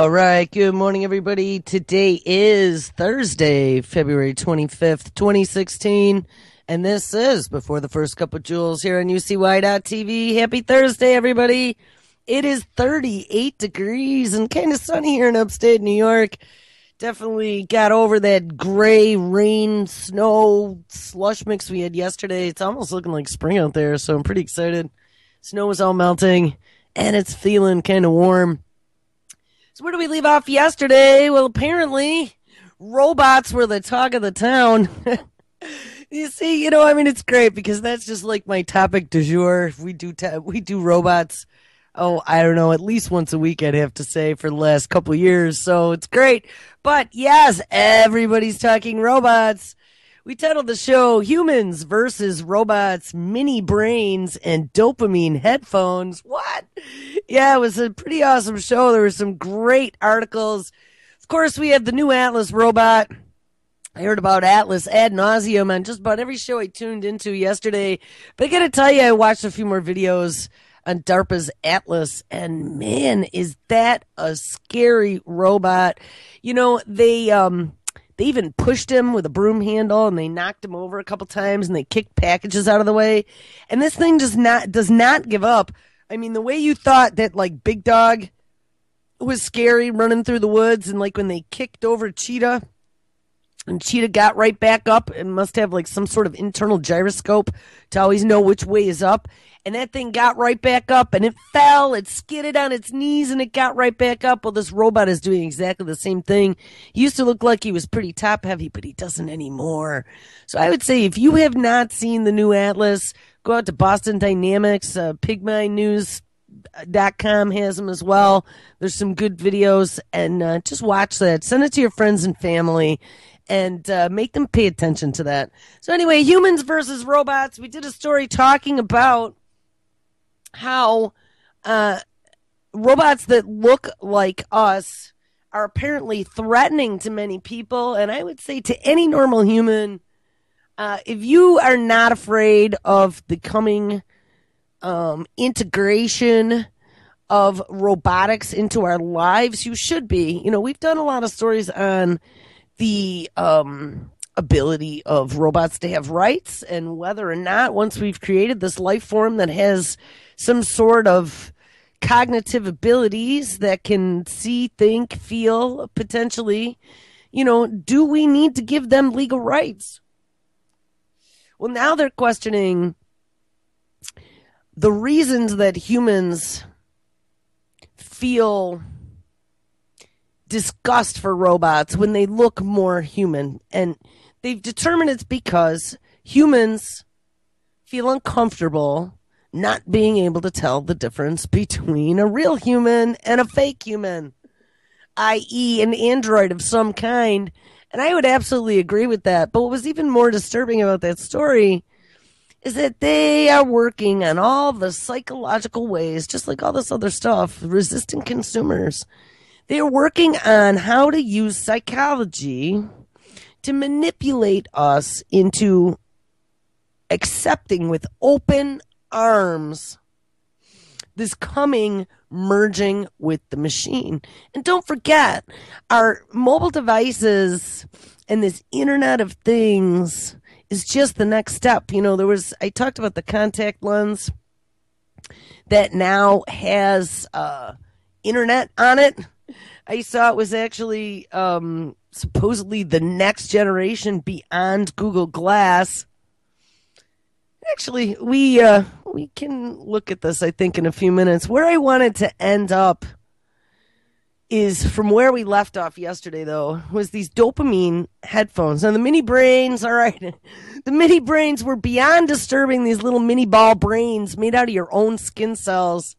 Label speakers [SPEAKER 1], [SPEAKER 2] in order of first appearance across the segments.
[SPEAKER 1] All right. Good morning, everybody. Today is Thursday, February 25th, 2016. And this is Before the First Cup of Jules here on UCY.TV. Happy Thursday, everybody. It is 38 degrees and kind of sunny here in upstate New York. Definitely got over that gray rain, snow, slush mix we had yesterday. It's almost looking like spring out there, so I'm pretty excited. Snow is all melting, and it's feeling kind of warm. So where do we leave off yesterday? Well, apparently, robots were the talk of the town. You see, it's great because that's just like my topic du jour. We do robots. Oh, I don't know, at least once a week, I'd have to say, for the last couple of years. So it's great. But yes, everybody's talking robots. We titled the show Humans versus Robots, Mini Brains, and Dopamine Headphones. What? Yeah, it was a pretty awesome show. There were some great articles. Of course, we had the new Atlas robot. I heard about Atlas ad nauseum on just about every show I tuned into yesterday. But I got to tell you, I watched a few more videos on DARPA's Atlas, and man, is that a scary robot. They even pushed him with a broom handle, and they knocked him over a couple times, and they kicked packages out of the way. And this thing does not give up. I mean, the way you thought that, like, Big Dog was scary running through the woods, and, like, when they kicked over Cheetah, and Cheetah got right back up and must have, like, some sort of internal gyroscope to always know which way is up. And that thing got right back up, and it fell, it skidded on its knees, and it got right back up. Well, this robot is doing exactly the same thing. He used to look like he was pretty top-heavy, but he doesn't anymore. So I would say if you have not seen the new Atlas, go out to Boston Dynamics. PigmineNews.com has them as well. There's some good videos, and just watch that. Send it to your friends and family, and make them pay attention to that. So anyway, humans versus robots. We did a story talking about how robots that look like us are apparently threatening to many people, and I would say to any normal human, if you are not afraid of the coming integration of robotics into our lives, you should be. We've done a lot of stories on the ability of robots to have rights, and whether or not, once we've created this life form that has some sort of cognitive abilities that can see, think, feel, potentially, do we need to give them legal rights? Well, now they're questioning the reasons that humans feel disgust for robots when they look more human. And they've determined it's because humans feel uncomfortable not being able to tell the difference between a real human and a fake human, i.e. an android of some kind. And I would absolutely agree with that. But what was even more disturbing about that story is that they are working on all the psychological ways, just like all this other stuff, resistant consumers. They are working on how to use psychology to manipulate us into accepting with open arms this coming merging with the machine. And don't forget, our mobile devices and this Internet of Things is just the next step. I talked about the contact lens that now has internet on it. I saw it was actually supposedly the next generation beyond Google Glass. Actually, we can look at this, I think, in a few minutes. Where I wanted to end up is from where we left off yesterday, though, was these dopamine headphones. Now, the mini brains, all right, the mini brains were beyond disturbing, these little mini ball brains made out of your own skin cells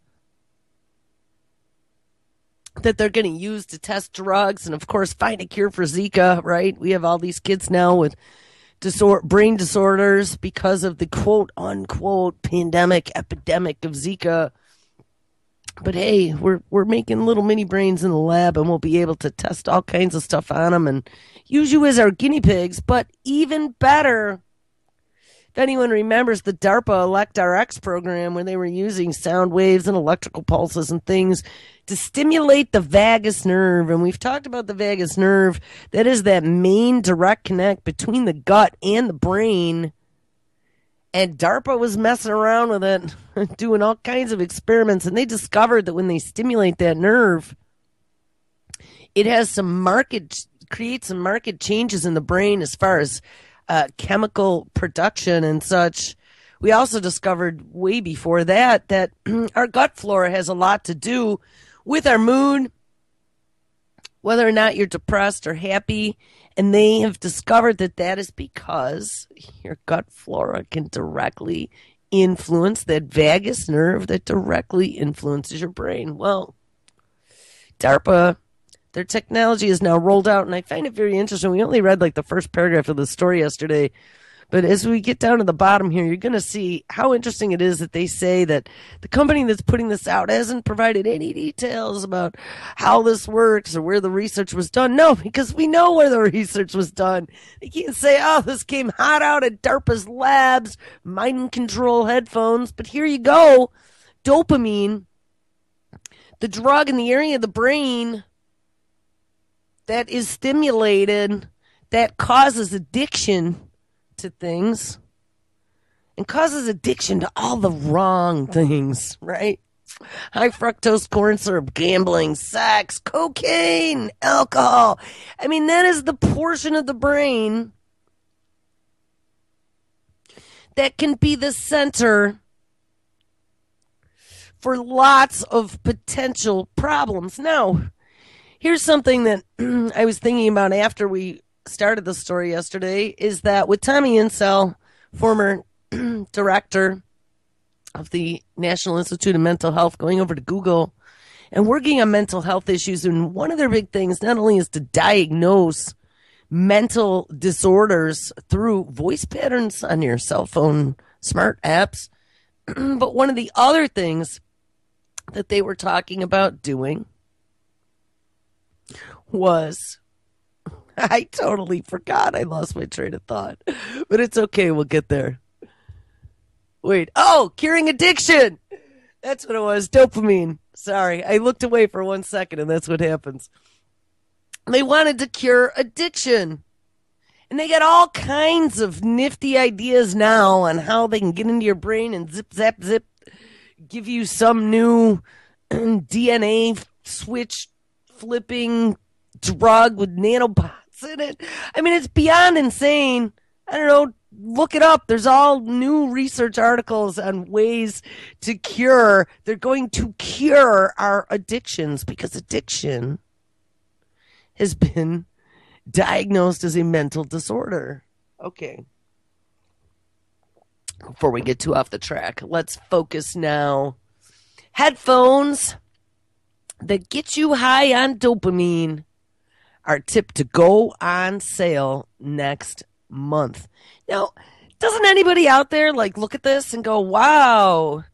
[SPEAKER 1] that they're going to use to test drugs and, of course, find a cure for Zika, right? We have all these kids now with brain disorders because of the quote-unquote epidemic of Zika. But hey, we're making little mini brains in the lab, and we'll be able to test all kinds of stuff on them and use you as our guinea pigs. But even better, If anyone remembers the DARPA ElectRx program where they were using sound waves and electrical pulses and things to stimulate the vagus nerve, and we've talked about the vagus nerve, that is that main direct connect between the gut and the brain. And DARPA was messing around with it, doing all kinds of experiments, and they discovered that when they stimulate that nerve, it has creates some marked changes in the brain as far as chemical production and such. We also discovered way before that our gut flora has a lot to do with our mood, whether or not you're depressed or happy. And they have discovered that is because your gut flora can directly influence that vagus nerve that directly influences your brain. Well, DARPA, their technology is now rolled out, and I find it very interesting. We only read like the first paragraph of the story yesterday, but as we get down to the bottom here, you're going to see how interesting it is that they say that the company that's putting this out hasn't provided any details about how this works or where the research was done. No, because we know where the research was done. They can't say, oh, this came hot out at DARPA's labs, mind control headphones, but here you go. Dopamine, the drug in the area of the brain that is stimulated, that causes addiction to things and causes addiction to all the wrong things, right? High fructose corn syrup, gambling, sex, cocaine, alcohol. I mean, that is the portion of the brain that can be the center for lots of potential problems. Now, here's something that I was thinking about after we started the story yesterday, is that with Tommy Insel, former director of the National Institute of Mental Health, going over to Google and working on mental health issues, and one of their big things not only is to diagnose mental disorders through voice patterns on your cell phone smart apps, but one of the other things that they were talking about doing was, I totally forgot. I lost my train of thought. But it's okay. We'll get there. Wait. Oh, curing addiction. That's what it was. Dopamine. Sorry. I looked away for 1 second, and that's what happens. They wanted to cure addiction. And they got all kinds of nifty ideas now on how they can get into your brain and zip, zap, zip, give you some new DNA switch flipping drug with nanobots in it. I mean, it's beyond insane. I don't know. Look it up. There's all new research articles on ways to cure. They're going to cure our addictions because addiction has been diagnosed as a mental disorder. Okay. Before we get too off the track, let's focus now. Headphones that get you high on dopamine are tipped to go on sale next month. Now, doesn't anybody out there look at this and go, wow,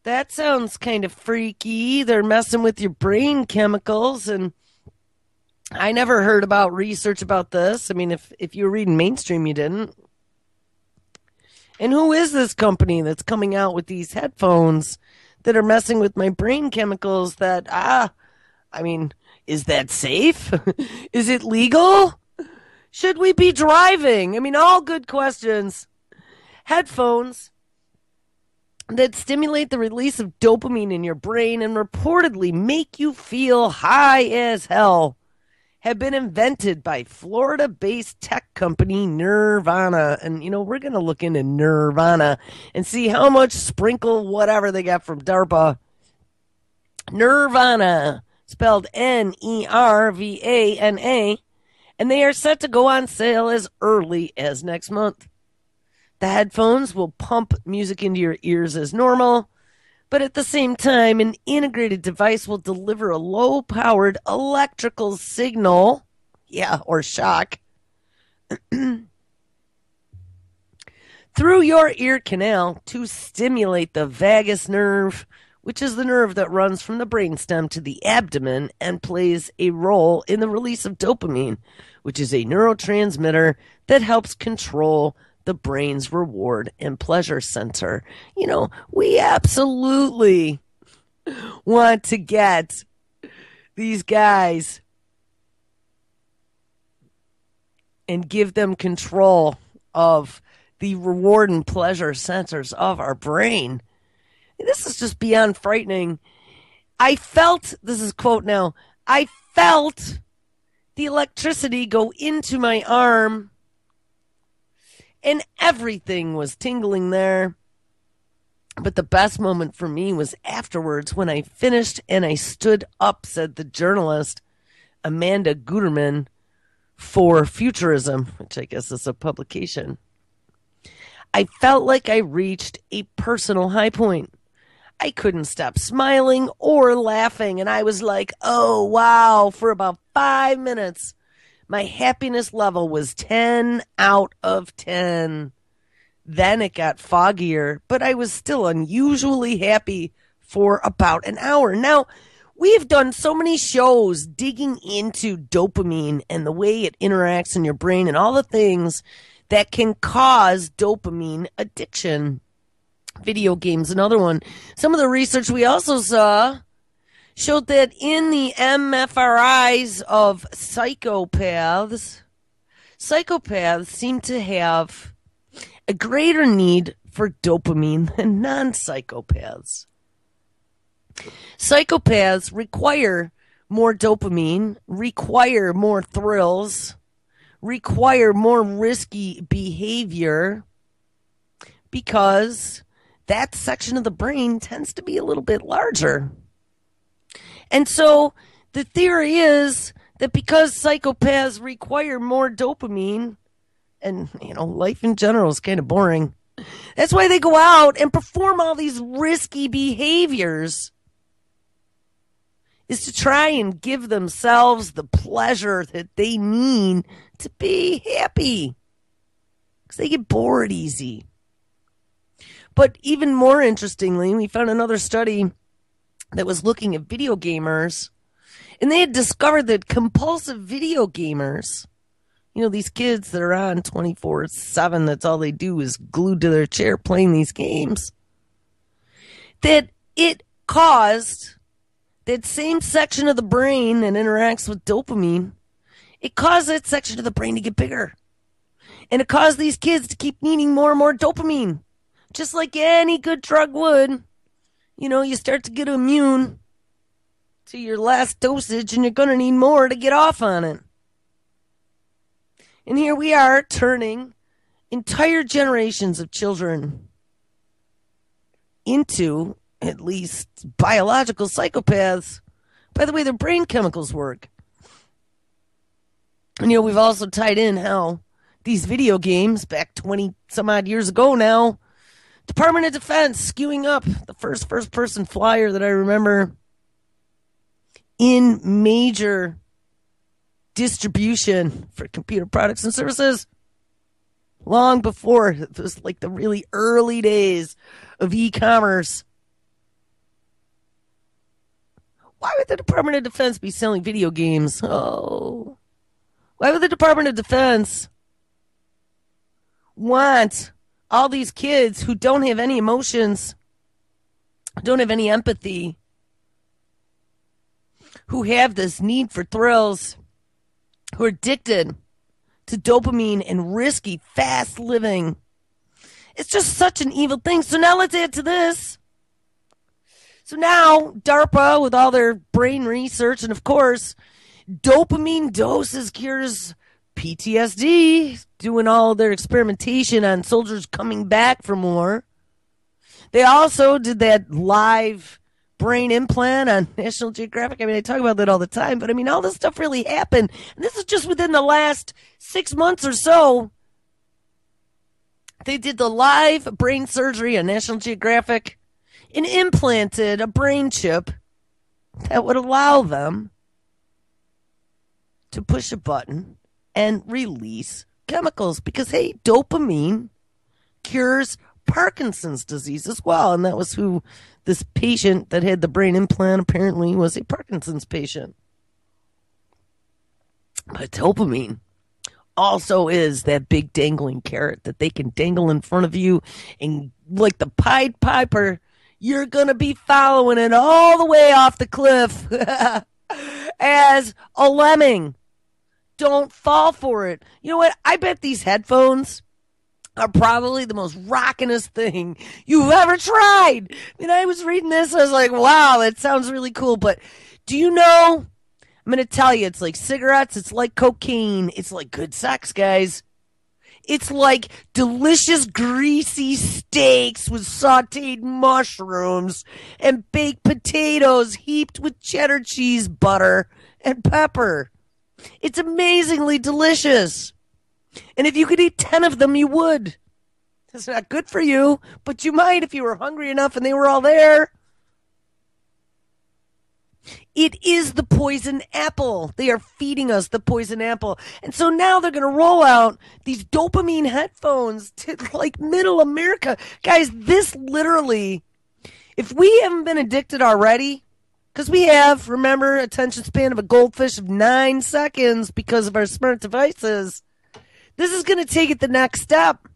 [SPEAKER 1] that sounds kind of freaky. They're messing with your brain chemicals, and I never heard about research about this. I mean, if you were reading mainstream, you didn't. And who is this company that's coming out with these headphones that are messing with my brain chemicals that, I mean, is that safe? Is it legal? Should we be driving? I mean, all good questions. Headphones that stimulate the release of dopamine in your brain and reportedly make you feel high as hell have been invented by Florida-based tech company Nirvana. And, we're going to look into Nirvana and see how much sprinkle whatever they got from DARPA. Nirvana, spelled Nervana, and they are set to go on sale as early as next month. The headphones will pump music into your ears as normal, but at the same time, an integrated device will deliver a low-powered electrical signal, or shock, through your ear canal to stimulate the vagus nerve, which is the nerve that runs from the brainstem to the abdomen and plays a role in the release of dopamine, which is a neurotransmitter that helps control the brain's reward and pleasure center. You know, we absolutely want to get these guys and give them control of the reward and pleasure centers of our brain. This is just beyond frightening. I felt, this is quote now, I felt the electricity go into my arm and everything was tingling there. But the best moment for me was afterwards when I finished and I stood up, said the journalist Amanda Guterman for Futurism, which I guess is a publication. I felt like I reached a personal high point. I couldn't stop smiling or laughing, and I was like, oh, wow, for about 5 minutes. My happiness level was 10 out of 10. Then it got foggier, but I was still unusually happy for about an hour. Now, we've done so many shows digging into dopamine and the way it interacts in your brain and all the things that can cause dopamine addiction. Video games, another one. Some of the research we also saw showed that in the MFRIs of psychopaths seem to have a greater need for dopamine than non-psychopaths. Psychopaths require more dopamine, require more thrills, require more risky behavior because that section of the brain tends to be a little bit larger. And so the theory is that because psychopaths require more dopamine, and, you know, life in general is kind of boring, that's why they go out and perform all these risky behaviors, is to try and give themselves the pleasure that they need to be happy. Because they get bored easy. But even more interestingly, we found another study that was looking at video gamers, and they had discovered that compulsive video gamers, you know, these kids that are on 24/7, that's all they do is glued to their chair playing these games, that it caused that same section of the brain that interacts with dopamine, it caused that section of the brain to get bigger. And it caused these kids to keep needing more and more dopamine. Just like any good drug would. You know, you start to get immune to your last dosage and you're going to need more to get off on it. And here we are turning entire generations of children into at least biological psychopaths by the way their brain chemicals work. And, you know, we've also tied in how these video games back 20 some odd years ago now, Department of Defense skewing up the first person flyer that I remember in major distribution for computer products and services long before it was like the really early days of e-commerce. Why would the Department of Defense be selling video games? Oh, why would the Department of Defense want all these kids who don't have any emotions, don't have any empathy, who have this need for thrills, who are addicted to dopamine and risky, fast living? It's just such an evil thing. So now let's add to this. So now DARPA, with all their brain research, and of course, dopamine doses cures PTSD, doing all their experimentation on soldiers coming back from war. They also did that live brain implant on National Geographic. I mean, I talk about that all the time, but I mean, all this stuff really happened. And this is just within the last 6 months or so. They did the live brain surgery on National Geographic and implanted a brain chip that would allow them to push a button and release chemicals. Because, hey, dopamine cures Parkinson's disease as well. And that was who this patient that had the brain implant apparently was, a Parkinson's patient. But dopamine, also is that big dangling carrot that they can dangle in front of you, and like the Pied Piper, you're going to be following it all the way off the cliff as a lemming. Don't fall for it. You know what? I bet these headphones are probably the most rockinest thing you've ever tried. I was reading this, I was like, wow, that sounds really cool. But do you know? I'm going to tell you, it's like cigarettes, it's like cocaine, it's like good sex, guys. It's like delicious, greasy steaks with sauteed mushrooms and baked potatoes heaped with cheddar cheese, butter, and pepper. It's amazingly delicious. And if you could eat 10 of them, you would. It's not good for you, but you might if you were hungry enough and they were all there. It is the poison apple. They are feeding us the poison apple. And so now they're going to roll out these dopamine headphones to like middle America. Guys, this literally, if we haven't been addicted already, because we have, remember, attention span of a goldfish of 9 seconds because of our smart devices, this is going to take it the next step.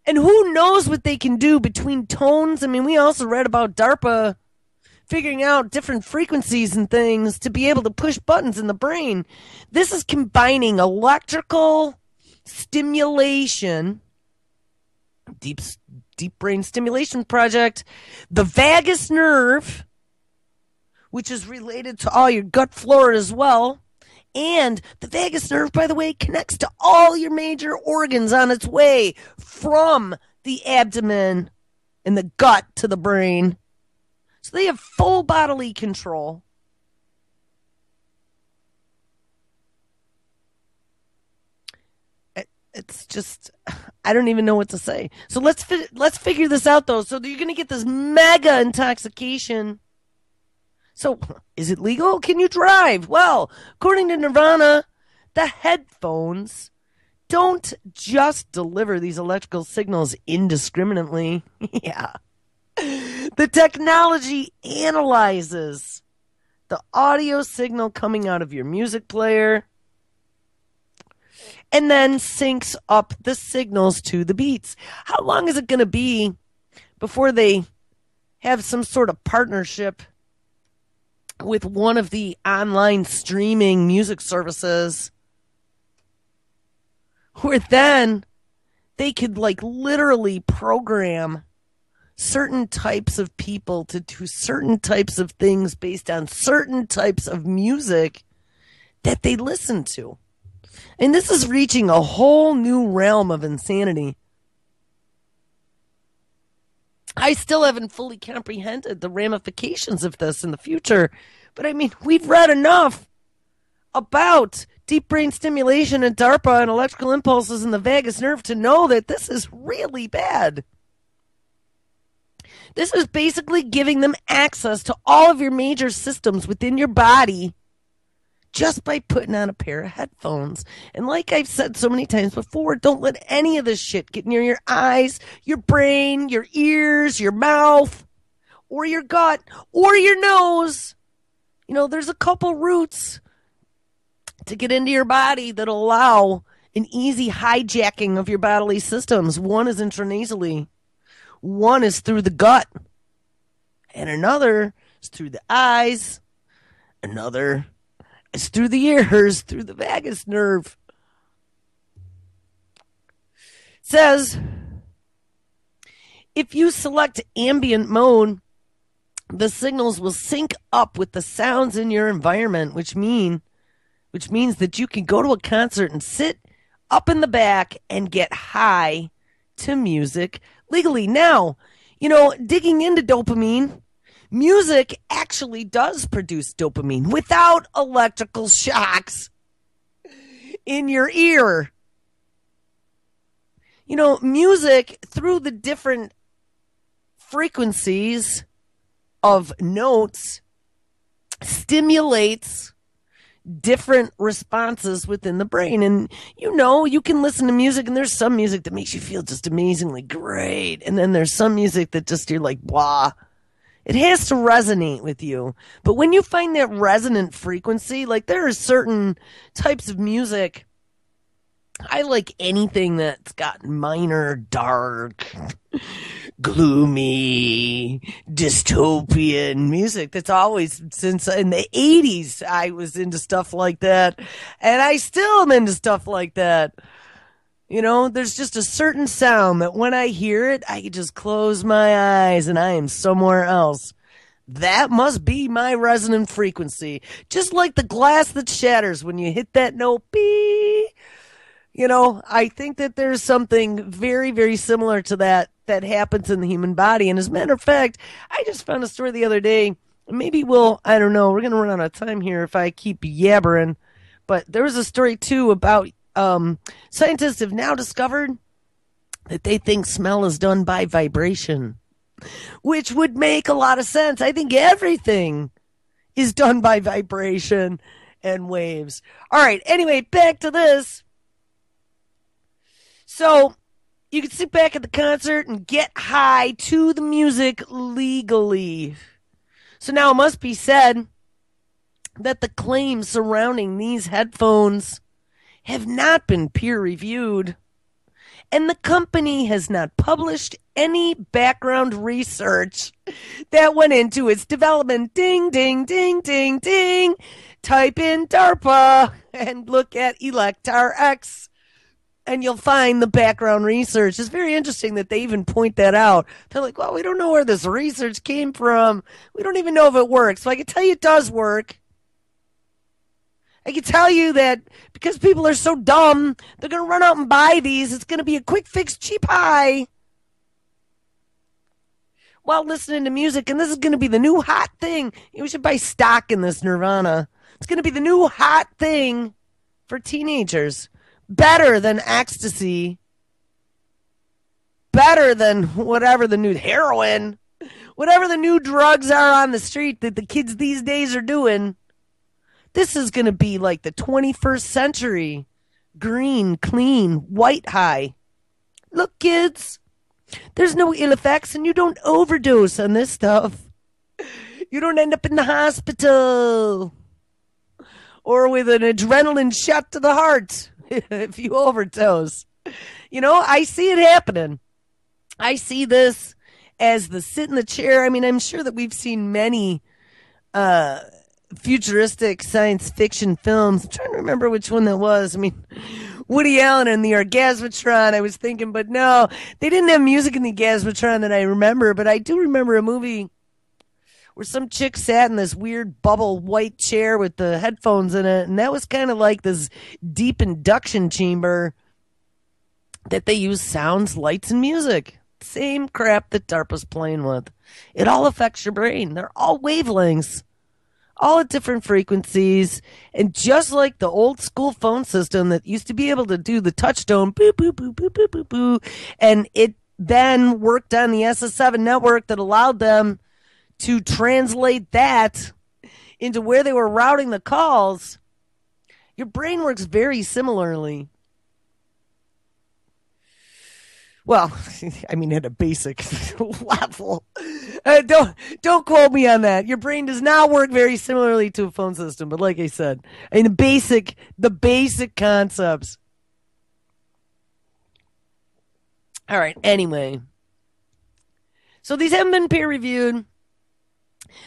[SPEAKER 1] And who knows what they can do between tones. We also read about DARPA figuring out different frequencies and things to be able to push buttons in the brain. This is combining electrical stimulation, deep brain stimulation project, the vagus nerve, which is related to all your gut flora as well. And the vagus nerve, by the way, connects to all your major organs on its way from the abdomen and the gut to the brain. So they have full bodily control. It's just, I don't even know what to say. So let's figure this out, though. So you're going to get this mega intoxication. So is it legal? Can you drive? Well, according to Nirvana, the headphones don't just deliver these electrical signals indiscriminately. Yeah. The technology analyzes the audio signal coming out of your music player and then syncs up the signals to the beats. How long is it going to be before they have some sort of partnership with one of the online streaming music services where then they could like literally program certain types of people to do certain types of things based on certain types of music that they listen to? And this is reaching a whole new realm of insanity. I still haven't fully comprehended the ramifications of this in the future. But we've read enough about deep brain stimulation and DARPA and electrical impulses in the vagus nerve to know that this is really bad. This is basically giving them access to all of your major systems within your body just by putting on a pair of headphones. And like I've said so many times before, don't let any of this shit get near your eyes, your brain, your ears, your mouth, or your gut, or your nose. There's a couple routes to get into your body that allow an easy hijacking of your bodily systems. One is intranasally. One is through the gut. And another is through the eyes. Another is through the ears, through the vagus nerve. It says, if you select ambient mode, the signals will sync up with the sounds in your environment, which means that you can go to a concert and sit up in the back and get high to music legally. Now, digging into dopamine, music actually does produce dopamine without electrical shocks in your ear. Music through the different frequencies of notes stimulates different responses within the brain. And you can listen to music, and there's some music that makes you feel just amazingly great, and then there's some music that just you're like, blah. It has to resonate with you. But when you find that resonant frequency, like there are certain types of music I like anything that's got minor, dark, gloomy, dystopian music. That's always, since in the 80s, I was into stuff like that. And I still am into stuff like that. You know, there's just a certain sound that when I hear it, I can just close my eyes and I am somewhere else. That must be my resonant frequency. Just like the glass that shatters when you hit that note, beep. You know, I think that there's something very, very similar to that happens in the human body. And as a matter of fact, I just found a story the other day. Maybe I don't know, we're going to run out of time here if I keep yabbering. But there was a story, too, about scientists have now discovered that they think smell is done by vibration, which would make a lot of sense. I think everything is done by vibration and waves. All right, anyway, back to this. So you can sit back at the concert and get high to the music legally. So now it must be said that the claims surrounding these headphones have not been peer-reviewed, and the company has not published any background research that went into its development. Ding, ding, ding, ding, ding. Type in DARPA and look at Electar X, and you'll find the background research. It's very interesting that they even point that out. They're like, well, we don't know where this research came from. We don't even know if it works. So I can tell you it does work. I can tell you that because people are so dumb, they're going to run out and buy these. It's going to be a quick fix, cheap high while listening to music. And this is going to be the new hot thing. We should buy stock in this Nirvana. It's going to be the new hot thing for teenagers. Better than ecstasy. Better than whatever the new heroin. Whatever the new drugs are on the street that the kids these days are doing. This is going to be like the 21st century. Green, clean, white high. Look, kids, there's no ill effects and you don't overdose on this stuff. You don't end up in the hospital or with an adrenaline shot to the heart if you overdose. You know, I see it happening. I see this as the sit in the chair. I mean, I'm sure that we've seen many futuristic science fiction films. I'm trying to remember which one that was. I mean, Woody Allen and the Orgasmatron, I was thinking, but no, they didn't have music in the Orgasmatron that I remember, but I do remember a movie where some chick sat in this weird bubble white chair with the headphones in it, and that was kind of like this deep induction chamber that they use sounds, lights, and music. Same crap that DARPA's playing with. It all affects your brain. They're all wavelengths. All at different frequencies, and just like the old school phone system that used to be able to do the touchstone, boo, boo, boo, boo, boo, boo, boo, and it then worked on the SS7 network that allowed them to translate that into where they were routing the calls. Your brain works very similarly. Well, I mean, at a basic level. Don't quote me on that. Your brain does not work very similarly to a phone system, but like I said, I mean, the basic concepts. All right, anyway. So these haven't been peer-reviewed.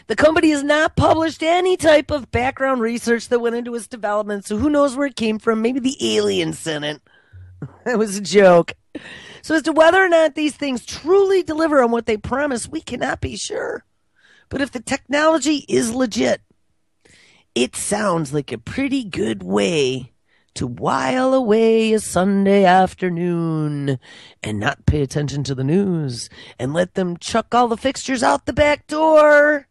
[SPEAKER 1] The company has not published any type of background research that went into its development, so who knows where it came from. Maybe the aliens sent it. That was a joke. So as to whether or not these things truly deliver on what they promise, we cannot be sure. But if the technology is legit, it sounds like a pretty good way to while away a Sunday afternoon and not pay attention to the news and let them chuck all the fixtures out the back door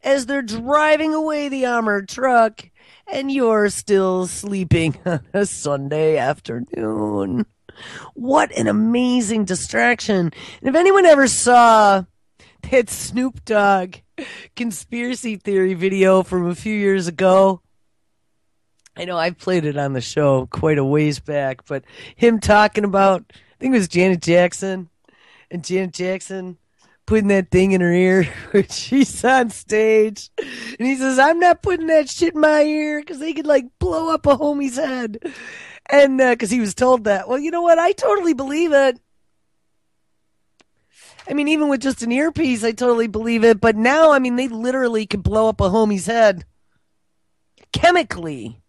[SPEAKER 1] as they're driving away the armored truck and you're still sleeping on a Sunday afternoon. What an amazing distraction. And if anyone ever saw that Snoop Dogg conspiracy theory video from a few years ago, I know I've played it on the show quite a ways back, but him talking about, I think it was Janet Jackson, and Janet Jackson putting that thing in her ear when she's on stage. And he says, I'm not putting that shit in my ear because they could like blow up a homie's head. And because he was told that. Well, you know what? I totally believe it. I mean, even with just an earpiece, I totally believe it. But now, I mean, they literally could blow up a homie's head chemically.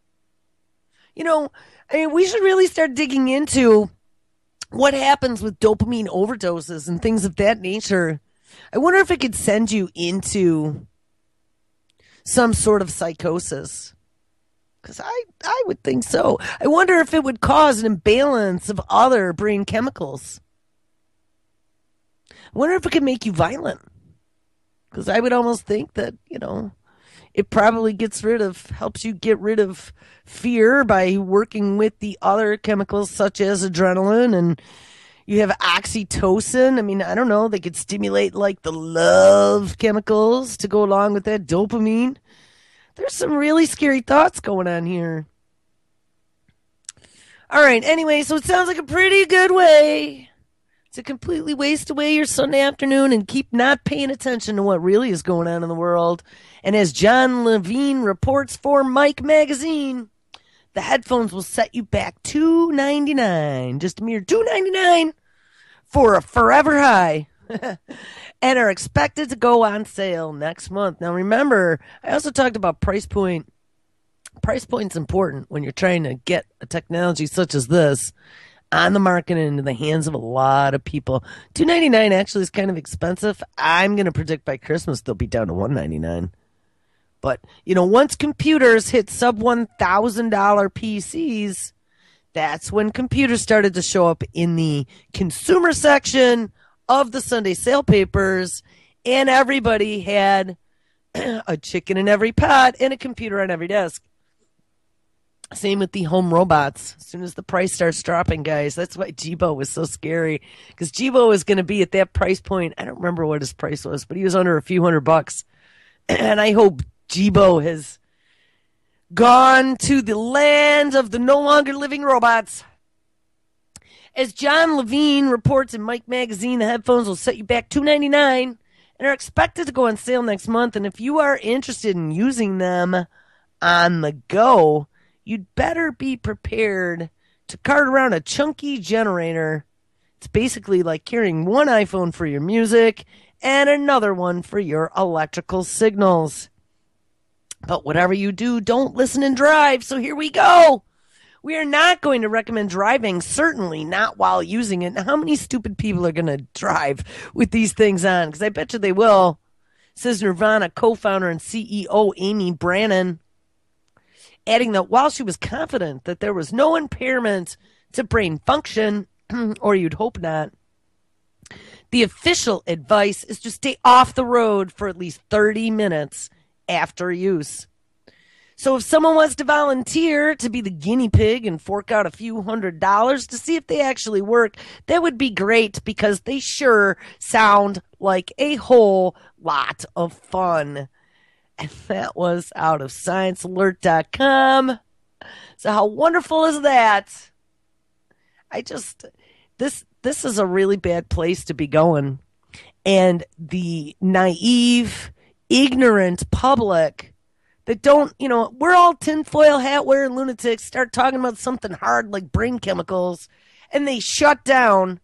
[SPEAKER 1] You know, I mean, we should really start digging into what happens with dopamine overdoses and things of that nature. I wonder if it could send you into some sort of psychosis. Because I would think so. I wonder if it would cause an imbalance of other brain chemicals. I wonder if it could make you violent. Because I would almost think that, it probably helps you get rid of fear by working with the other chemicals such as adrenaline, and you have oxytocin. I mean, I don't know, they could stimulate like the love chemicals to go along with that dopamine. There's some really scary thoughts going on here. All right, anyway, so it sounds like a pretty good way to completely waste away your Sunday afternoon and keep not paying attention to what really is going on in the world. And as John Levine reports for Mike Magazine, the headphones will set you back $2.99, just a mere $2.99 for a forever high, and are expected to go on sale next month. Now remember, I also talked about price point. Price point's important when you're trying to get a technology such as this on the market and into the hands of a lot of people. $2.99 actually is kind of expensive. I'm going to predict by Christmas they'll be down to $1.99. But, once computers hit sub $1,000 PCs, that's when computers started to show up in the consumer section of the Sunday sale papers, and everybody had a chicken in every pot and a computer on every desk. Same with the home robots. As soon as the price starts dropping, guys, that's why Jibo was so scary. Because Jibo was going to be at that price point. I don't remember what his price was, but he was under a few $100. And I hope Jibo has gone to the land of the no longer living robots. As John Levine reports in Mike Magazine, the headphones will set you back $2.99 and are expected to go on sale next month. And if you are interested in using them on the go, you'd better be prepared to cart around a chunky generator. It's basically like carrying one iPhone for your music and another one for your electrical signals. But whatever you do, don't listen and drive. So here we go. We are not going to recommend driving, certainly not while using it. Now, how many stupid people are going to drive with these things on? Because I bet you they will, says Nirvana co-founder and CEO Amy Brannon, adding that while she was confident that there was no impairment to brain function, or you'd hope not, the official advice is to stay off the road for at least 30 minutes after use. So if someone wants to volunteer to be the guinea pig and fork out a few $100s to see if they actually work, that would be great because they sure sound like a whole lot of fun. And that was out of ScienceAlert.com. So how wonderful is that? This is a really bad place to be going. And the naive, ignorant public that don't, we're all tinfoil hat wearing lunatics, start talking about something hard like brain chemicals, and they shut down.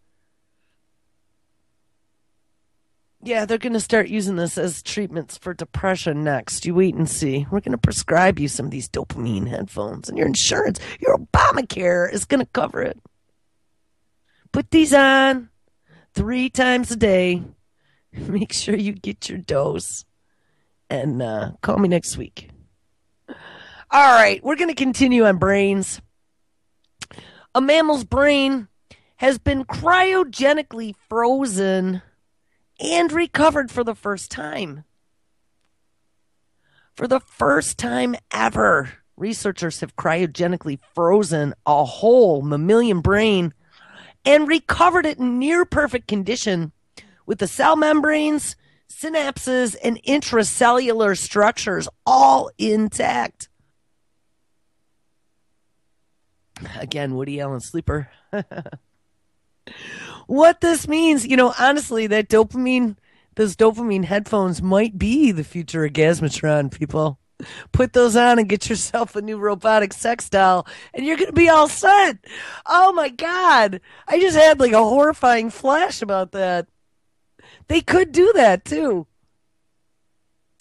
[SPEAKER 1] Yeah, they're going to start using this as treatments for depression next. You wait and see. We're going to prescribe you some of these dopamine headphones, and your insurance, your Obamacare is going to cover it. Put these on 3 times a day. Make sure you get your dose. And call me next week. All right, we're going to continue on brains. A mammal's brain has been cryogenically frozen and recovered for the first time. For the first time ever, researchers have cryogenically frozen a whole mammalian brain and recovered it in near perfect condition with the cell membranes, synapses, and intracellular structures all intact. Again, Woody Allen sleeper. What this means, honestly, those dopamine headphones might be the future of Gasmatron, people. Put those on and get yourself a new robotic sex doll, and you're going to be all set. Oh my God. I just had like a horrifying flash about that. They could do that too.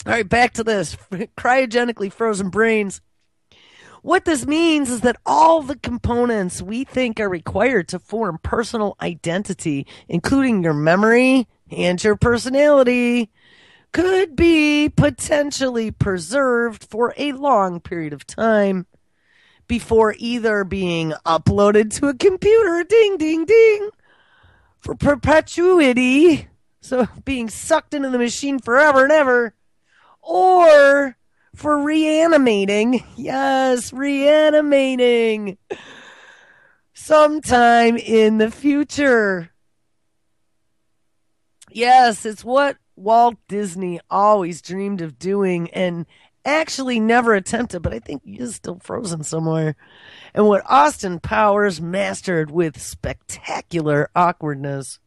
[SPEAKER 1] All right, back to this cryogenically frozen brains. What this means is that all the components we think are required to form personal identity, including your memory and your personality, could be potentially preserved for a long period of time before either being uploaded to a computer, ding, ding, ding, for perpetuity, so being sucked into the machine forever and ever, or for reanimating. Yes, reanimating sometime in the future. Yes, it's what Walt Disney always dreamed of doing and actually never attempted, but I think he is still frozen somewhere. And what Austin Powers mastered with spectacular awkwardness.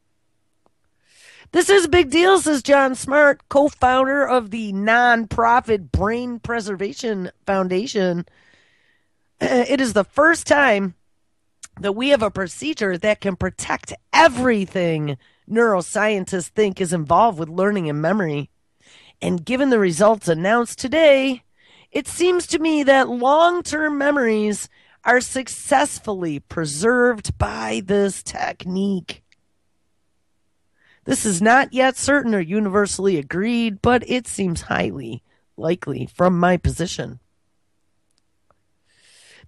[SPEAKER 1] This is a big deal, says John Smart, co-founder of the non-profit Brain Preservation Foundation. It is the first time that we have a procedure that can protect everything neuroscientists think is involved with learning and memory. And given the results announced today, it seems to me that long-term memories are successfully preserved by this technique. This is not yet certain or universally agreed, but it seems highly likely from my position.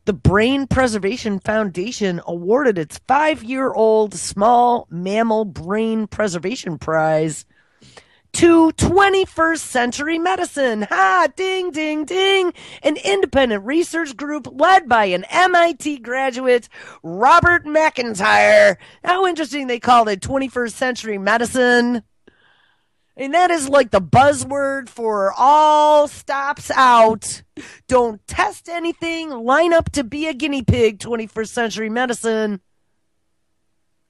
[SPEAKER 1] The Brain Preservation Foundation awarded its 5-year-old Small Mammal Brain Preservation Prize to 21st Century Medicine. Ha! Ding, ding, ding. An independent research group led by an MIT graduate, Robert McIntyre. How interesting they called it 21st Century Medicine. And that is like the buzzword for all stops out. Don't test anything. Line up to be a guinea pig, 21st Century Medicine.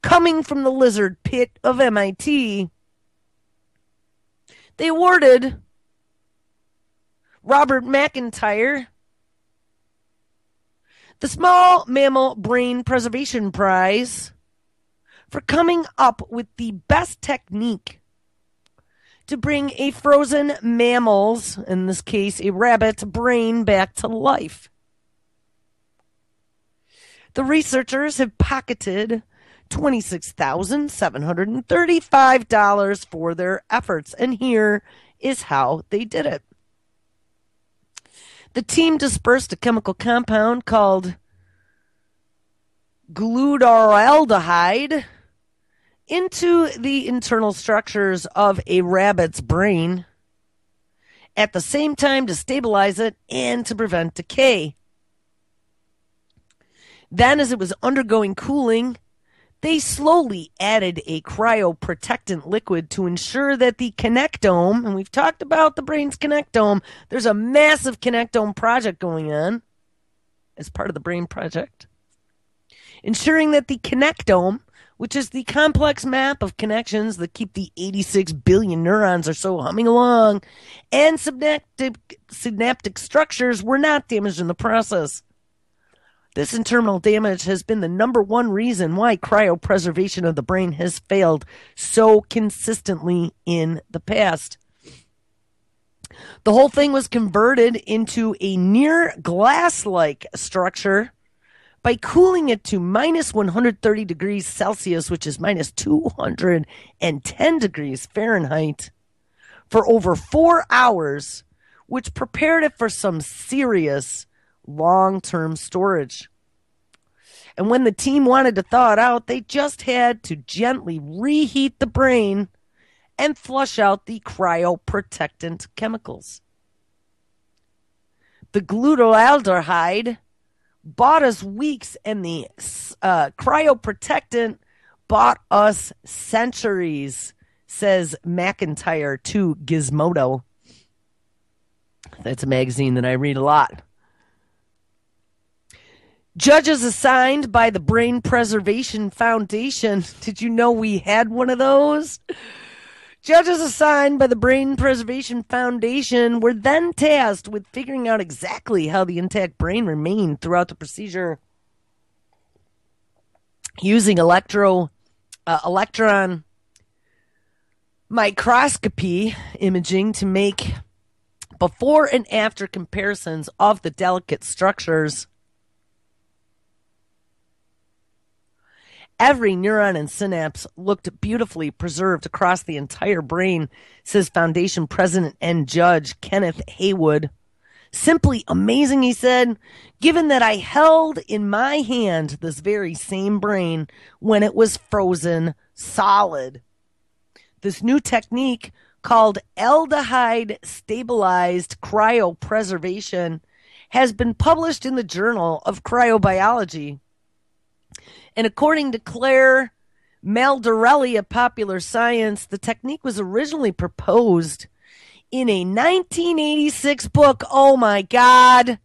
[SPEAKER 1] Coming from the lizard pit of MIT. They awarded Robert McIntyre the Small Mammal Brain Preservation Prize for coming up with the best technique to bring a frozen mammal's, in this case a rabbit's, brain back to life. The researchers have pocketed $26,735 for their efforts, and here is how they did it. The team dispersed a chemical compound called glutaraldehyde into the internal structures of a rabbit's brain at the same time to stabilize it and to prevent decay. Then, as it was undergoing cooling, they slowly added a cryoprotectant liquid to ensure that the connectome, and we've talked about the brain's connectome, there's a massive connectome project going on as part of the brain project, ensuring that the connectome, which is the complex map of connections that keep the 86 billion neurons or so humming along, and synaptic structures were not damaged in the process. This internal damage has been the number one reason why cryopreservation of the brain has failed so consistently in the past. The whole thing was converted into a near glass-like structure by cooling it to minus 130 degrees Celsius, which is minus 210 degrees Fahrenheit, for over 4 hours, which prepared it for some serious long-term storage. And when the team wanted to thaw it out, they just had to gently reheat the brain and flush out the cryoprotectant chemicals. The glutaraldehyde bought us weeks, and the cryoprotectant bought us centuries, says McIntyre to Gizmodo. That's a magazine that I read a lot. Judges assigned by the Brain Preservation Foundation. Did you know we had one of those? Judges assigned by the Brain Preservation Foundation were then tasked with figuring out exactly how the intact brain remained throughout the procedure, using electron microscopy imaging to make before and after comparisons of the delicate structures. Every neuron and synapse looked beautifully preserved across the entire brain, says Foundation President and Judge Kenneth Haywood. Simply amazing, he said, given that I held in my hand this very same brain when it was frozen solid. This new technique, called aldehyde stabilized cryopreservation, has been published in the Journal of Cryobiology. And according to Claire Maldarelli of Popular Science, the technique was originally proposed in a 1986 book, oh my God,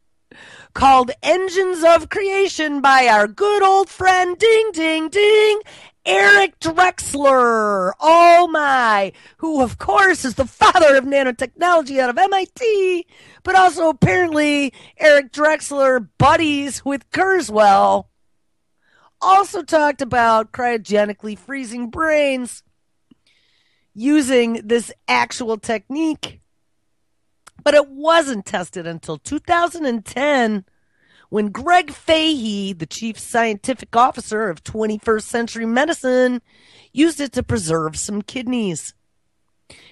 [SPEAKER 1] called Engines of Creation by our good old friend, ding, ding, ding, Eric Drexler. Oh my, who of course is the father of nanotechnology out of MIT, but also apparently Eric Drexler buddies with Kurzweil. Also talked about cryogenically freezing brains using this actual technique. But it wasn't tested until 2010 when Greg Fahey, the chief scientific officer of 21st Century Medicine, used it to preserve some kidneys.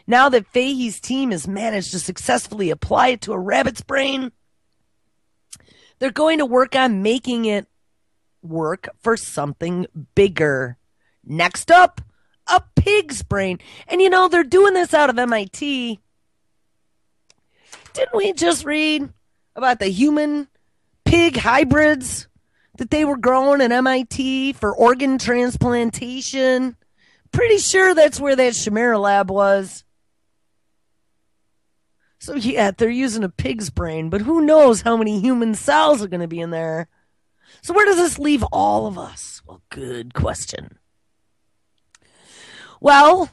[SPEAKER 1] Now that Fahey's team has managed to successfully apply it to a rabbit's brain, they're going to work on making it work for something bigger. Next up, a pig's brain. And you know, they're doing this out of MIT. Didn't we just read about the human pig hybrids that they were growing at MIT for organ transplantation? Pretty sure that's where that Chimera lab was. So yeah, they're using a pig's brain, but who knows how many human cells are going to be in there. So where does this leave all of us? Well, good question. Well,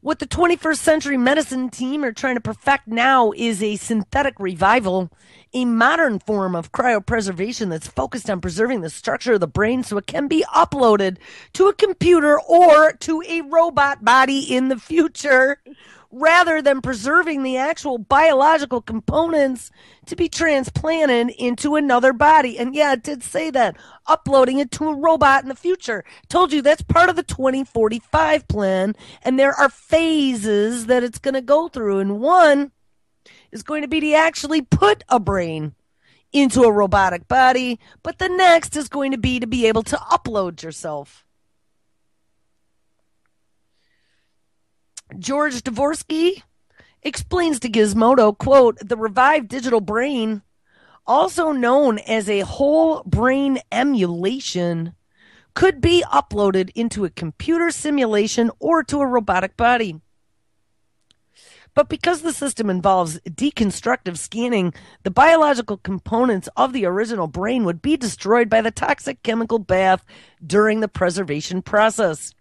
[SPEAKER 1] what the 21st Century Medicine team are trying to perfect now is a synthetic revival, a modern form of cryopreservation that's focused on preserving the structure of the brain so it can be uploaded to a computer or to a robot body in the future, rather than preserving the actual biological components to be transplanted into another body. And yeah, it did say that, uploading it to a robot in the future. Told you that's part of the 2045 plan, and there are phases that it's going to go through, and one is going to be to actually put a brain into a robotic body, but the next is going to be able to upload yourself. George Dvorsky explains to Gizmodo, quote, the revived digital brain, also known as a whole brain emulation, could be uploaded into a computer simulation or to a robotic body. But because the system involves deconstructive scanning, the biological components of the original brain would be destroyed by the toxic chemical bath during the preservation process.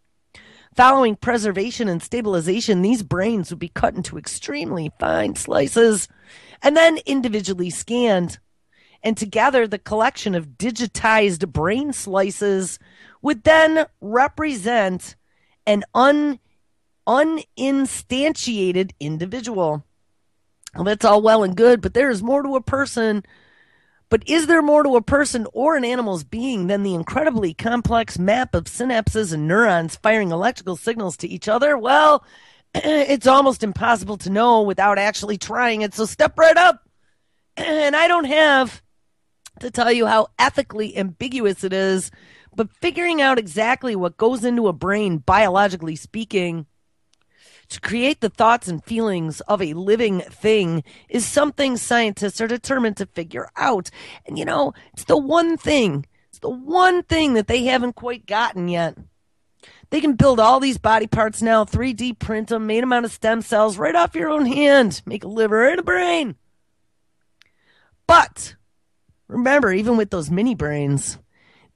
[SPEAKER 1] Following preservation and stabilization, these brains would be cut into extremely fine slices and then individually scanned. And together, the collection of digitized brain slices would then represent an uninstantiated individual. Well, that's all well and good, but there is more to a person. But is there more to a person or an animal's being than the incredibly complex map of synapses and neurons firing electrical signals to each other? Well, it's almost impossible to know without actually trying it, so step right up. And I don't have to tell you how ethically ambiguous it is, but figuring out exactly what goes into a brain, biologically speaking, to create the thoughts and feelings of a living thing is something scientists are determined to figure out. And you know, it's the one thing that they haven't quite gotten yet. They can build all these body parts now, 3D print them, made them out of stem cells right off your own hand, make a liver and a brain. But remember, even with those mini brains,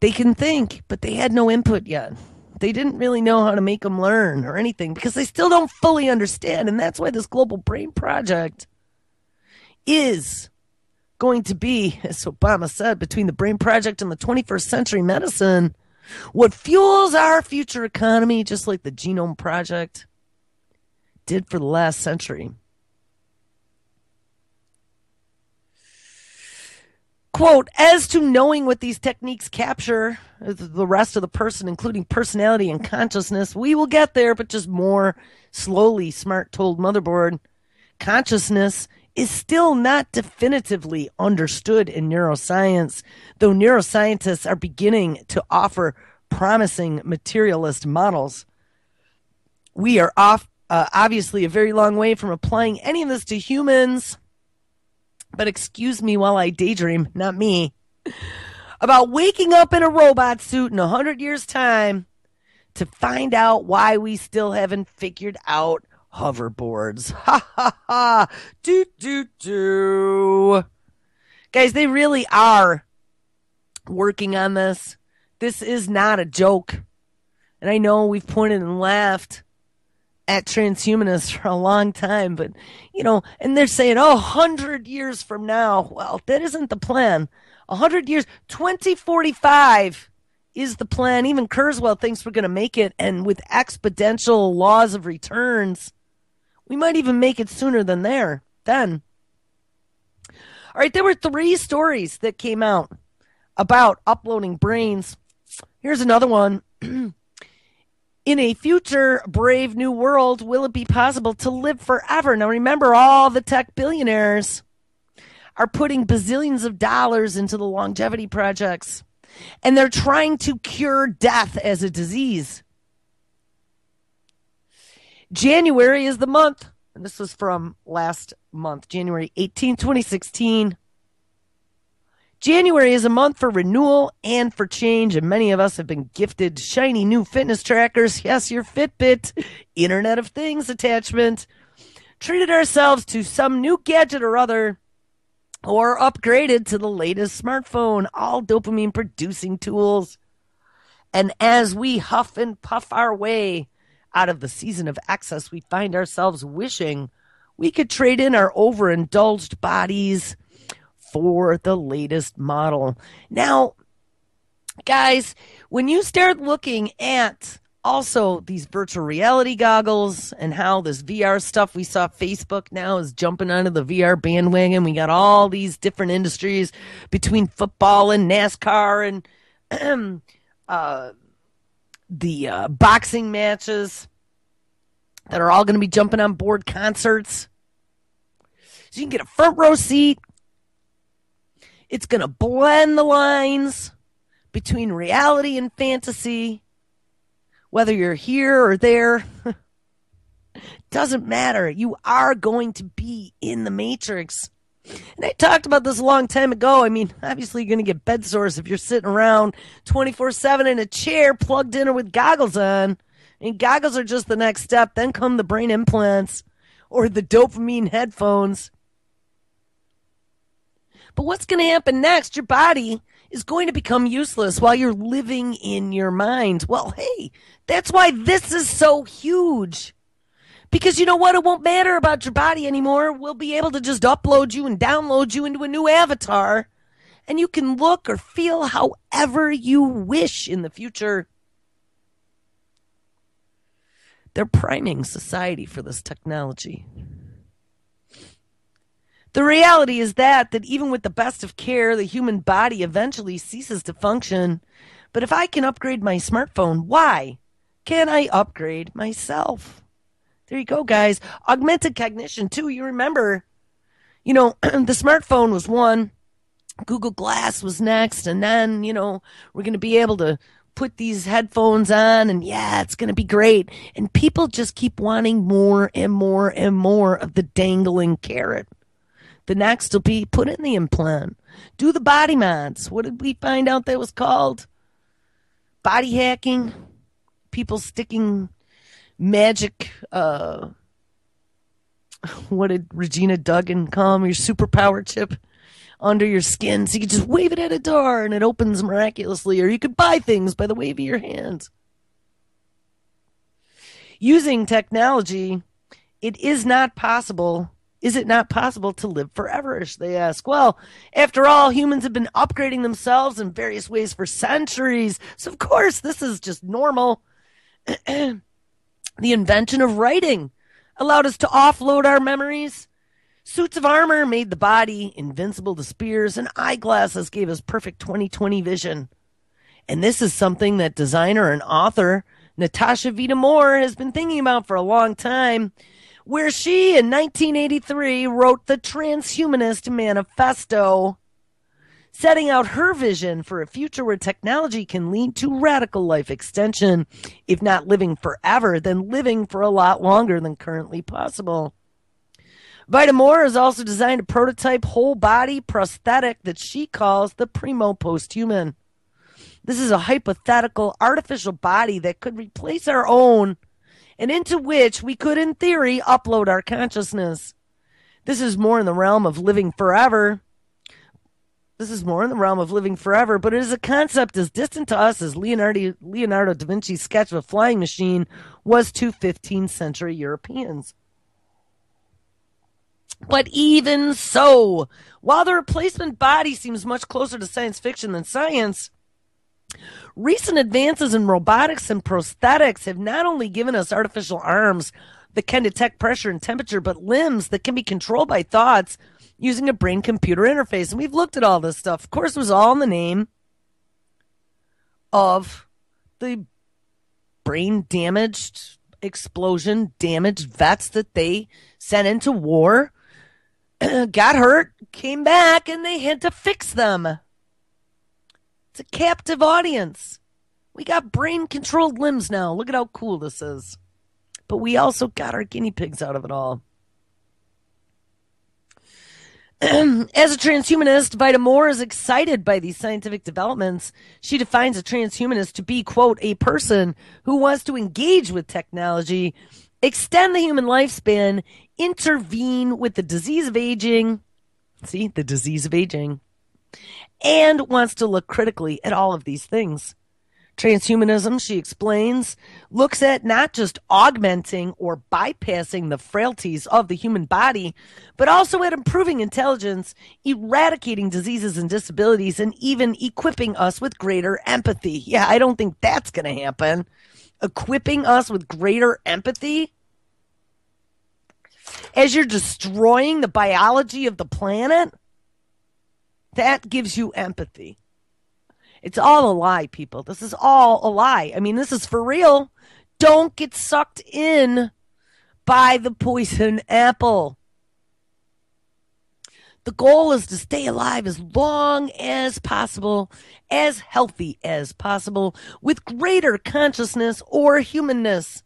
[SPEAKER 1] they can think, but they had no input yet. They didn't really know how to make them learn or anything because they still don't fully understand. And that's why this global brain project is going to be, as Obama said, between the brain project and the 21st century medicine, what fuels our future economy, just like the genome project did for the last century. Quote, as to knowing what these techniques capture the rest of the person, including personality and consciousness, we will get there, but just more slowly, Smart told Motherboard. Consciousness is still not definitively understood in neuroscience, though neuroscientists are beginning to offer promising materialist models. We are obviously a very long way from applying any of this to humans. But excuse me while I daydream, not me, about waking up in a robot suit in 100 years' time to find out why we still haven't figured out hoverboards. Ha ha ha. Do do do. Guys, they really are working on this. This is not a joke. And I know we've pointed and laughed at transhumanists for a long time, but, and they're saying, 100 years from now. Well, that isn't the plan. 100 years, 2045 is the plan. Even Kurzweil thinks we're going to make it, and with exponential laws of returns, we might even make it sooner than then. All right, there were 3 stories that came out about uploading brains. Here's another one. In a future brave new world, will it be possible to live forever? Now remember, all the tech billionaires are putting bazillions of dollars into the longevity projects, and they're trying to cure death as a disease. January is the month, and this was from last month, January 18, 2016. January is a month for renewal and for change, and many of us have been gifted shiny new fitness trackers. Yes, your Fitbit, Internet of Things attachment. Treated ourselves to some new gadget or other, or upgraded to the latest smartphone, all dopamine-producing tools. And as we huff and puff our way out of the season of excess, we find ourselves wishing we could trade in our overindulged bodies for the latest model. Now, guys, when you start looking at also these virtual reality goggles and how this VR stuff, we saw Facebook now is jumping onto the VR bandwagon. We got all these different industries between football and NASCAR and the boxing matches that are all going to be jumping on board concerts. So you can get a front row seat. It's going to blend the lines between reality and fantasy. Whether you're here or there, doesn't matter. You are going to be in the Matrix. And I talked about this a long time ago. I mean, obviously you're going to get bed sores if you're sitting around 24/7 in a chair plugged in or with goggles on. And goggles are just the next step. Then come the brain implants or the dopamine headphones. But what's going to happen next? Your body is going to become useless while you're living in your mind. Well, hey, that's why this is so huge. Because you know what? It won't matter about your body anymore. We'll be able to just upload you and download you into a new avatar. And you can look or feel however you wish in the future. They're priming society for this technology. The reality is that even with the best of care, the human body eventually ceases to function. But if I can upgrade my smartphone, why can't I upgrade myself? There you go, guys. Augmented cognition, too. You remember, the smartphone was one. Google Glass was next. And then, we're going to be able to put these headphones on. And, yeah, it's going to be great. And people just keep wanting more and more and more of the dangling carrot. The next will be put in the implant. Do the body mods. What did we find out that was called? Body hacking. People sticking magic, what did Regina Duggan call them? Your superpower chip under your skin. So you can just wave it at a door and it opens miraculously. Or you could buy things by the wave of your hands. Using technology, it is not possible. Is it not possible to live forever? They ask. Well, after all, humans have been upgrading themselves in various ways for centuries. So, of course, this is just normal. The invention of writing allowed us to offload our memories. Suits of armor made the body invincible to spears, and eyeglasses gave us perfect 20/20 vision. And this is something that designer and author Natasha Vita-Moore has been thinking about for a long time, where she, in 1983, wrote the Transhumanist Manifesto, setting out her vision for a future where technology can lead to radical life extension, if not living forever, then living for a lot longer than currently possible. Vita-Moore has also designed a prototype whole-body prosthetic that she calls the Primo Posthuman. This is a hypothetical artificial body that could replace our own and into which we could, in theory, upload our consciousness. This is more in the realm of living forever. But it is a concept as distant to us as Leonardo da Vinci's sketch of a flying machine was to 15th century Europeans. But even so, while the replacement body seems much closer to science fiction than science, recent advances in robotics and prosthetics have not only given us artificial arms that can detect pressure and temperature, but limbs that can be controlled by thoughts using a brain-computer interface. And we've looked at all this stuff. Of course, it was all in the name of the brain-damaged, explosion-damaged vets that they sent into war, got hurt, came back, and they had to fix them. It's a captive audience. We got brain-controlled limbs now. Look at how cool this is. But we also got our guinea pigs out of it all. As a transhumanist, Vita-Moore is excited by these scientific developments. She defines a transhumanist to be, quote, a person who wants to engage with technology, extend the human lifespan, intervene with the disease of aging, and wants to look critically at all of these things. Transhumanism, she explains, looks at not just augmenting or bypassing the frailties of the human body, but also at improving intelligence, eradicating diseases and disabilities, and even equipping us with greater empathy. Yeah, I don't think that's going to happen. Equipping us with greater empathy? As you're destroying the biology of the planet? That gives you empathy. It's all a lie, people. This is all a lie. I mean, this is for real. Don't get sucked in by the poison apple. The goal is to stay alive as long as possible, as healthy as possible, with greater consciousness or humanness.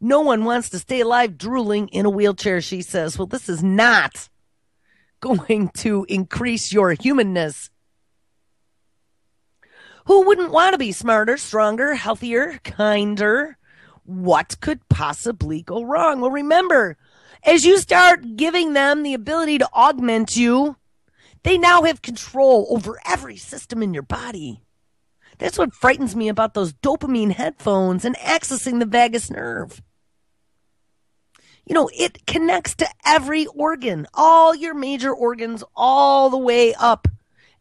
[SPEAKER 1] No one wants to stay alive drooling in a wheelchair, she says. Well, this is not going to increase your humanness. Who wouldn't want to be smarter, stronger, healthier, kinder? What could possibly go wrong? Well, remember, as you start giving them the ability to augment you, they now have control over every system in your body. That's what frightens me about those dopamine headphones and accessing the vagus nerve. You know, it connects to every organ, all your major organs, all the way up.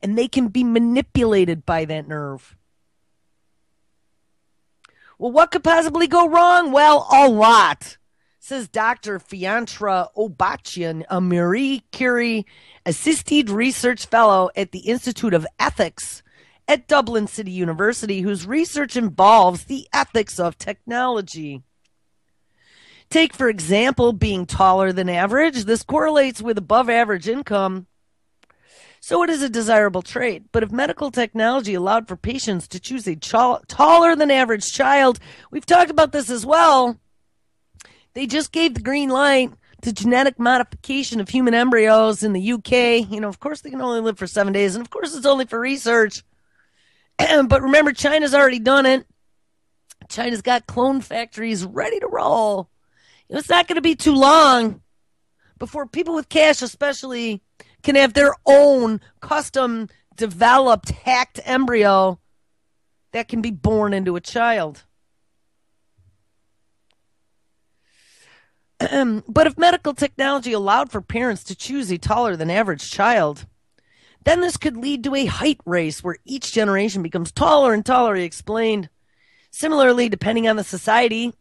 [SPEAKER 1] And they can be manipulated by that nerve. Well, what could possibly go wrong? Well, a lot, says Dr. Fiantra Obachian, a Marie Curie Assisted Research Fellow at the Institute of Ethics at Dublin City University, whose research involves the ethics of technology. Take, for example, being taller than average. This correlates with above average income. So it is a desirable trait. But if medical technology allowed for patients to choose a taller than average child, we've talked about this as well. They just gave the green light to genetic modification of human embryos in the UK. You know, of course, they can only live for 7 days. And of course, it's only for research. But remember, China's already done it. China's got clone factories ready to roll. You know, it's not going to be too long before people with cash especially can have their own custom developed hacked embryo that can be born into a child. But if medical technology allowed for parents to choose a taller than average child, then this could lead to a height race where each generation becomes taller and taller, he explained. Similarly, depending on the society,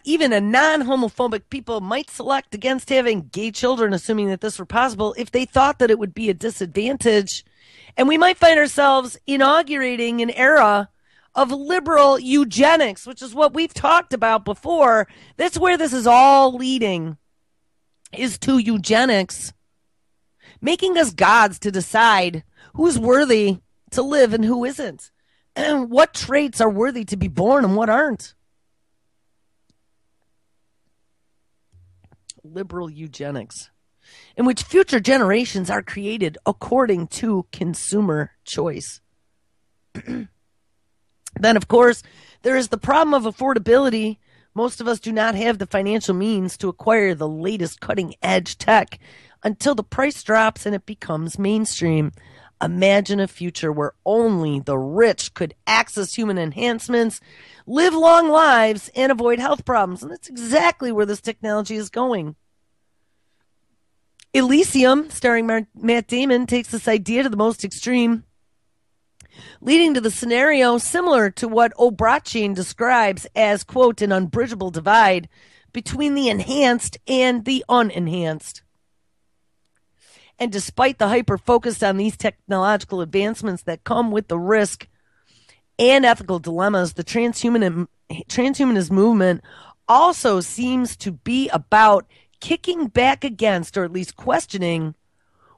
[SPEAKER 1] even a non-homophobic people might select against having gay children, assuming that this were possible, if they thought that it would be a disadvantage. And we might find ourselves inaugurating an era of liberal eugenics, which is what we've talked about before. That's where this is all leading, is to eugenics, making us gods to decide who's worthy to live and who isn't, and what traits are worthy to be born and what aren't. Liberal eugenics, in which future generations are created according to consumer choice. Then, of course, there is the problem of affordability. Most of us do not have the financial means to acquire the latest cutting-edge tech until the price drops and it becomes mainstream. Imagine a future where only the rich could access human enhancements, live long lives, and avoid health problems. And that's exactly where this technology is going. Elysium, starring Matt Damon, takes this idea to the most extreme, leading to the scenario similar to what Obrachine describes as, quote, an unbridgeable divide between the enhanced and the unenhanced. And despite the hyper-focus on these technological advancements that come with the risk and ethical dilemmas, the transhumanist movement also seems to be about kicking back against, or at least questioning,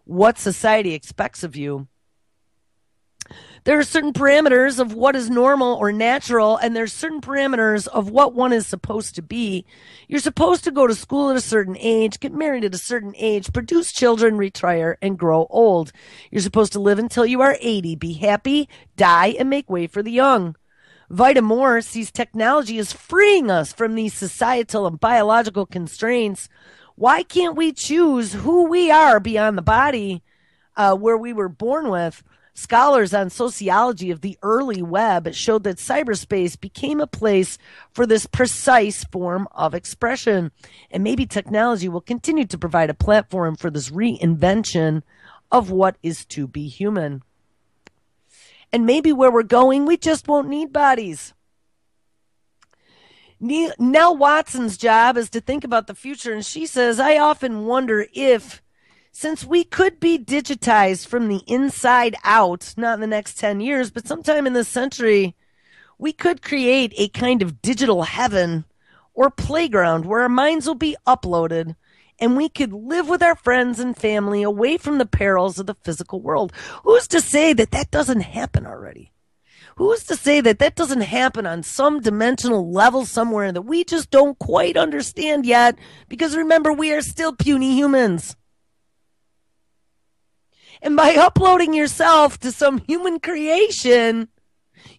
[SPEAKER 1] what society expects of you. There are certain parameters of what is normal or natural, and there's certain parameters of what one is supposed to be. You're supposed to go to school at a certain age, get married at a certain age, produce children, retire, and grow old. You're supposed to live until you are 80, be happy, die, and make way for the young. Vita Moore sees technology as freeing us from these societal and biological constraints. Why can't we choose who we are beyond the body where we were born with? Scholars on sociology of the early web showed that cyberspace became a place for this precise form of expression. And maybe technology will continue to provide a platform for this reinvention of what is to be human. And maybe where we're going, we just won't need bodies. Nell Watson's job is to think about the future, and she says, I often wonder if, since we could be digitized from the inside out, not in the next 10 years, but sometime in this century, we could create a kind of digital heaven or playground where our minds will be uploaded and we could live with our friends and family away from the perils of the physical world. Who's to say that that doesn't happen already? Who's to say that that doesn't happen on some dimensional level somewhere that we just don't quite understand yet? Because remember, we are still puny humans. And by uploading yourself to some human creation,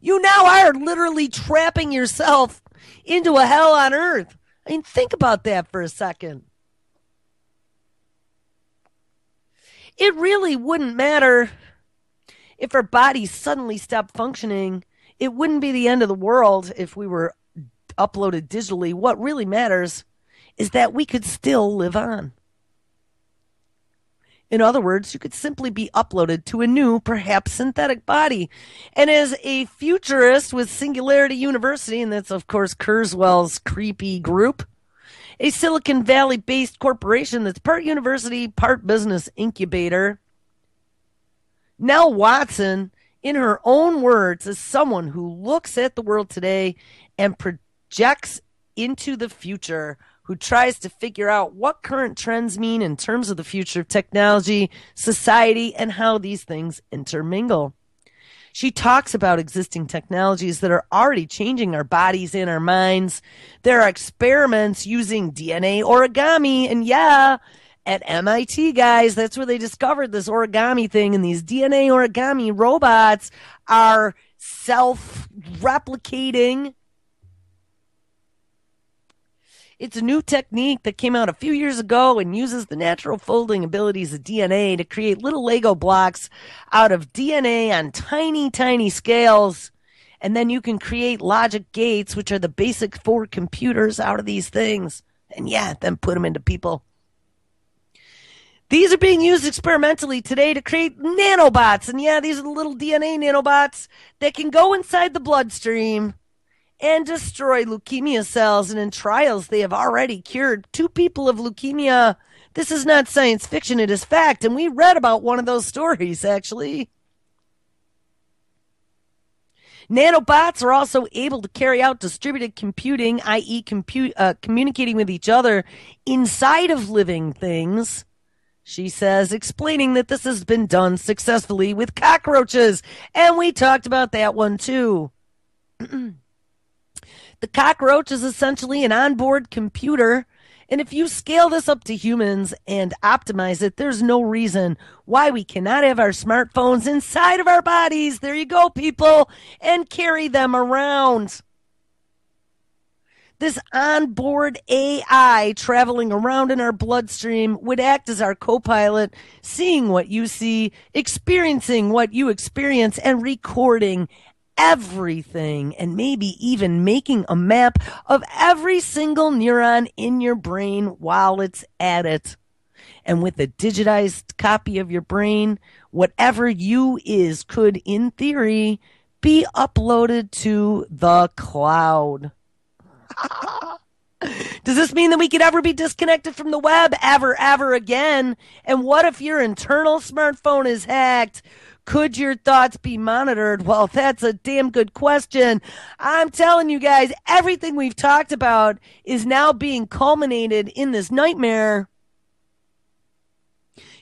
[SPEAKER 1] you now are literally trapping yourself into a hell on earth. I mean, think about that for a second. It really wouldn't matter if our bodies suddenly stopped functioning. It wouldn't be the end of the world if we were uploaded digitally. What really matters is that we could still live on. In other words, you could simply be uploaded to a new, perhaps synthetic body. And as a futurist with Singularity University, and that's, of course, Kurzweil's creepy group, a Silicon Valley-based corporation that's part university, part business incubator, Nell Watson, in her own words, is someone who looks at the world today and projects into the future, who tries to figure out what current trends mean in terms of the future of technology, society, and how these things intermingle. She talks about existing technologies that are already changing our bodies and our minds. There are experiments using DNA origami, and yeah, at MIT, guys, that's where they discovered this origami thing, and these DNA origami robots are self-replicating. It's a new technique that came out a few years ago and uses the natural folding abilities of DNA to create little Lego blocks out of DNA on tiny, tiny scales. And then you can create logic gates, which are the basic four computers out of these things. And yeah, then put them into people. These are being used experimentally today to create nanobots. And yeah, these are the little DNA nanobots that can go inside the bloodstream and destroy leukemia cells. And in trials, they have already cured 2 people of leukemia. This is not science fiction, it is fact. And we read about one of those stories, actually. Nanobots are also able to carry out distributed computing, i.e. communicating with each other inside of living things. She says, explaining that this has been done successfully with cockroaches. And we talked about that one too. The cockroach is essentially an onboard computer. And if you scale this up to humans and optimize it, there's no reason why we cannot have our smartphones inside of our bodies. There you go, people, and carry them around. This onboard AI traveling around in our bloodstream would act as our co-pilot, seeing what you see, experiencing what you experience, and recording everything, and maybe even making a map of every single neuron in your brain while it's at it. And with a digitized copy of your brain, whatever you is could, in theory, be uploaded to the cloud. Does this mean that we could ever be disconnected from the web ever again? And what if your internal smartphone is hacked? Could your thoughts be monitored? Well, that's a damn good question. I'm telling you guys, everything we've talked about is now being culminated in this nightmare.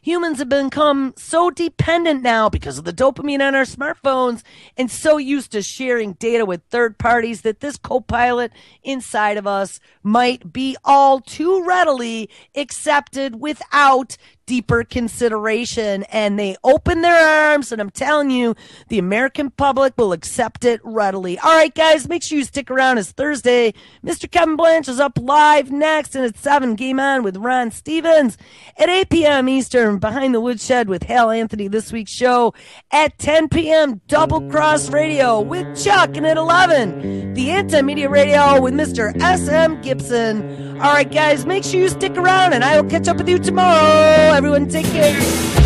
[SPEAKER 1] Humans have become so dependent now because of the dopamine on our smartphones and so used to sharing data with third parties that this co-pilot inside of us might be all too readily accepted without deeper consideration. And they open their arms, and I'm telling you, the American public will accept it readily. All right, guys, make sure you stick around. It's Thursday. Mr. Kevin Blanche is up live next, and it's 7 Game On with Ron Stevens at 8 p.m. Eastern, Behind the Woodshed with Hal Anthony. This week's show at 10 p.m. Double Cross Radio with Chuck, and at 11, the Anti-Media Radio with Mr. S.M. Gibson. All right, guys, make sure you stick around, and I will catch up with you tomorrow. Everyone, take care.